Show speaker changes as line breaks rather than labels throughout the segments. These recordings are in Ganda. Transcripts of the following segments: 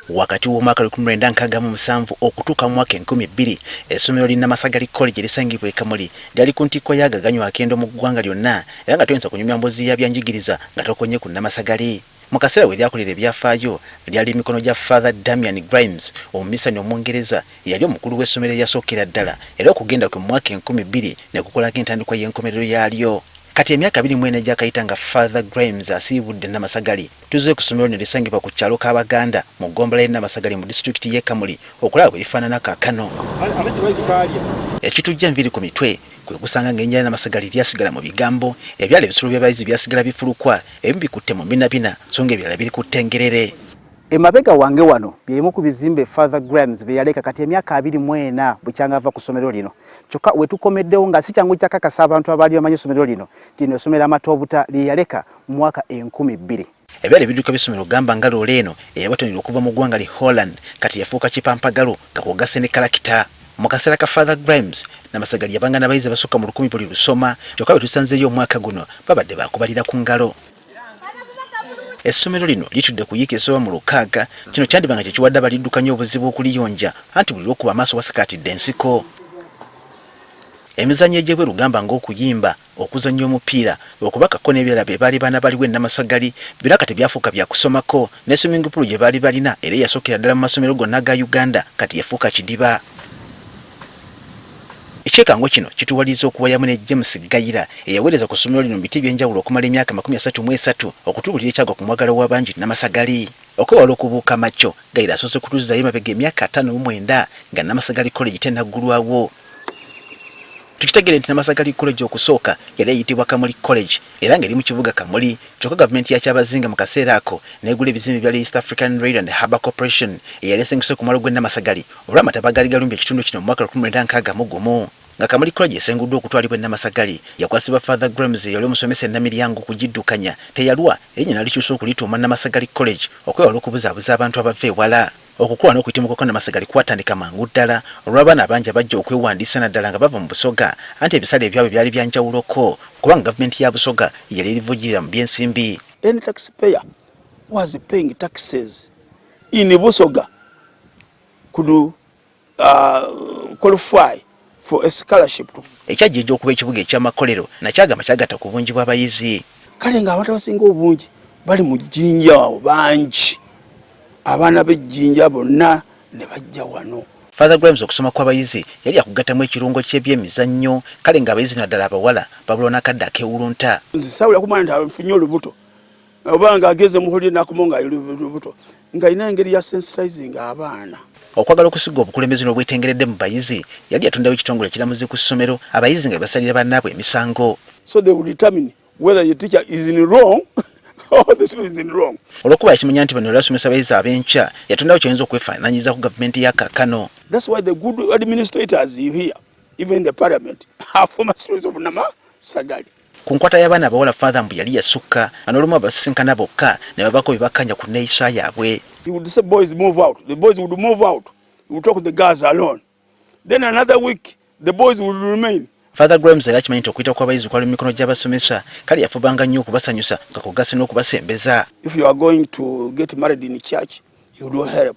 Wakati w'omwaka 1997 okutuuka mu mwaka 2000 essomero lya Namasagali College lisangibwa e Kamuli lyali ku ntikko y'agaganywa akendo mu ggwanga lyonna era nga toyinza kunyumya mbozi ya byanjigiriza nga tokonye ku Namasagali. Mu kaseera we lyakolera ebyafaayo lyali emikono gya Father Damian Grimes omumisani Omungereza yali omukulu w'essomero eyasookera ddala era okugenda ku mwaka 2000 ne kukolako entandikwa y'enkomerero yaalyo. Kati emyaka 24 gyakayita nga Father Grimes asiibudde Namasagali tuzze ku ssomero ne lisangibwa ku kyalo k'Abaganda mu ggombolola y'e Namasagali mu disitulikiti y'e Kamuli okulaba bwe lifaanana kaakano. Ekitujja nviri ku mitwe kwe kusanga ng'ennyanja Namasagali lyasigala mu bigambo ebyala ebisulo by'abayizi byasigala bifulukwa ebimu bikutte mu binabina so ng'ebirala biri ku ttengerere. Emabega wange wano byemu ku bizimbe Father Grimes bye yaleka kati emyaka 24 bukyanga ava ku ssomero lino. Kyokka we tukomeddewo nga si kyangu kyakakasa abantu abaali bamanyi essomero lino tino essomero amatoobuta lye yaleka mu mwaka 2000. Ebyala ebidduka by'essomero gamba nga loole eno eyabatonera okuva mu ggwanga li Holland kati yafuuka kipampagalo kakugase ne kalakita. Mu kaseera ka Father Grimes Namasagali yabanga n'abayizi abasukka mu 1000 buli lusoma kyokka bwe tusanzeeyo omwaka guno babadde baakubalira ku ngalo. Essomero lino litudde kuyiika essoba mu 6 kino kyandibanga kye kiwadde abaliddukanya obuzibu okuliyonja anti buli lw'okuba amaaso wasakaatidde ensiko. Emizannyo egy'ebweru gamba ng'okuyimba okuzannya omupiira okubakako n'ebirala bye baali baana baliwo e Namasagali byonna kati byafuuka bya kusomako ne swimming pool gye baali balina era eyasookera ddala mu masomero gonna ga Uganda kati yafuuka kidiba. Ekyekango kino kituwaliza okuwayamu ne James Gayira eyaweereza ku ssomero lino mu biti by'enjawulo okumala emyaka 33 okutuulira ekyagwa ku mwagalo w'abangi Namasagali. Okwewala okubuuka makyo Gayira asoose kutuuzizayo emabega emyaka 59 nga Namasagali College tennaggulwawo. Tukitegere nti Namasagali College okusooka yali eyitibwa Kamuli College era ng'eri mu kibuga Kamuli kyokka gavumenti ya Kyabazinga mu kaseera ako n'egula ebizimbe bya East African Rail and Harbour Corporation eyali esenguse ku mwalo gw'e Namasagali olw'amataba gaali galumbye ekitundu kino mu mwaka 1961 nga Kamuli College esenguddwa okutwalibwa e Namasagali yakwasibwa Father Grimes yali omusomesa Namiryango kugiddukanya teyalwa erinnya n'alikyusa okulituuma Namasagali College okwewala okubuzaabuza abantu abava ewala. Okukola n'okuyitimuka kwa Namasagali kwatandika mangu ddala olw'abaana abangi abajja okwewandiisa naddala nga bava mu Busoga anti ebisale ebyabwe byali byanjawuloko kubanga gavumenti ya Busoga yali erivujjirira mu by'ensimbi.
Any taxpayer was paying taxes in Busoga could qualify for a scholarship.
Ekyajjejja okuba ekibuga eky'amakolero nakyagamba kyagatta ku bungi bw'abayizi.
Kale ng'abantu abasinga obungi bali mu jjinja awo bangi. Abaana b'ejjinja bonna ne bajja wano.
Father Grimes okusoma kw'abayizi yali akugattamu ekirungo ky'ebyemizannyo kale ng'abayizi naddala abawala babulwa n'akadde ak'ewulunta.
Nzisawula kumanya nti afunye olubuto oba ng'ageze mu holiday n'akomawo nga lubuto ng'alina engeri ya sensitizing abaana.
Okwagala okusiga obukulembeze n'obwetengeredde mu bayizi yali yatondawo ekitongole ekiramuzi ku ssomero abayizi nga basalira bannaabwe emisango.
So they will determine whether the teacher is in wrong or the student is in wrong.
Olwokuba yakimanya nti bano basomesa abayizi abenkya yatondawo kyayinza okwefaananyiza ku gavumenti ya kaakano.
That's why the good administrators you hear even in the parliament are former students of Namasagali.
Ku nkwata y'abaana abawala Father mbu yali yasukka n'olumu abasisinkana bokka ne babako bye bakkanya ku nneeyisa yaabwe.
He would say boys move out. The boys would move out. He would talk to the girls alone. Then another week the boys would remain.
Father Grimes era akimanyi nti okuyita kw'abayizi kwali mu mikono gy'abasomesa kale yafubanga nnyo okubasanyusa nga kugasa n'okubasembeza.
If you are going to get married in church, you do help.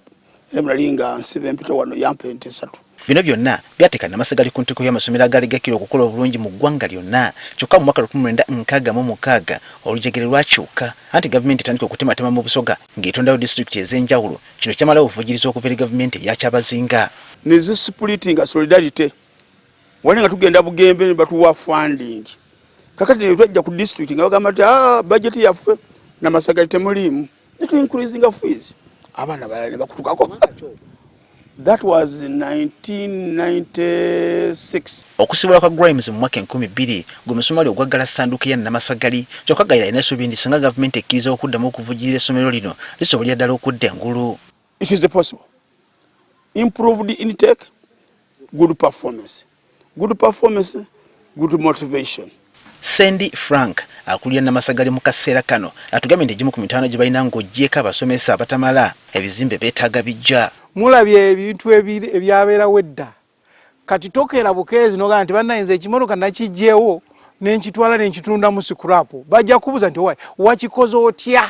Remnalinga nsibe mpito wano yampe nti 3.
Bino byonna byateeka Namasagali ku ntikko y'amasomero agalegekera okukola obulungi mu ggwanga lyonna kyokka mu mwaka 1966 olujegere lwakyuka anti gavumenti etandika okutematema mu Busoga ng'etondayo disitulikiti ez'enjawulo kino kyamalawo obuvujjirizi okuva eri gavumenti eya Kyabazinga.
Nezisplitinga solidarity wali nga tugenda Bugembe ne batuwa funding kakati ne twajja ku district nga bagamba nti budget yaffe Namasagali temuliimu ne tu increasing fees abaana ne bakutukako. That was in 1996.
Okusibula kwa Grimes mu mwaka 2000 gwe ogwaggala sanduuku ya Namasagali kyokka Gayira alina essuubi nti singa gavumenti ekkiriza okuddamu okuvujjirira essomero lino lisobolera ddala okudda engulu.
It is possible. Improved intake, good performance. Good performance, good motivation.
Sandy Frank akulira Namasagali mu kaseera kano atugambye nti egimu ku mitawaana gye balina ng'oggyeko abasomesa abatamala ebizimbe beetaaga bijja.
Mulabye ebintu ebyabeerawo edda kati tokeera bukeezi n'ogamba nti bannayinza ekimotoka nakijjeewo n'enkitwala n'enkitunda mu scrap bajja kubuuza nti wakikoze otya.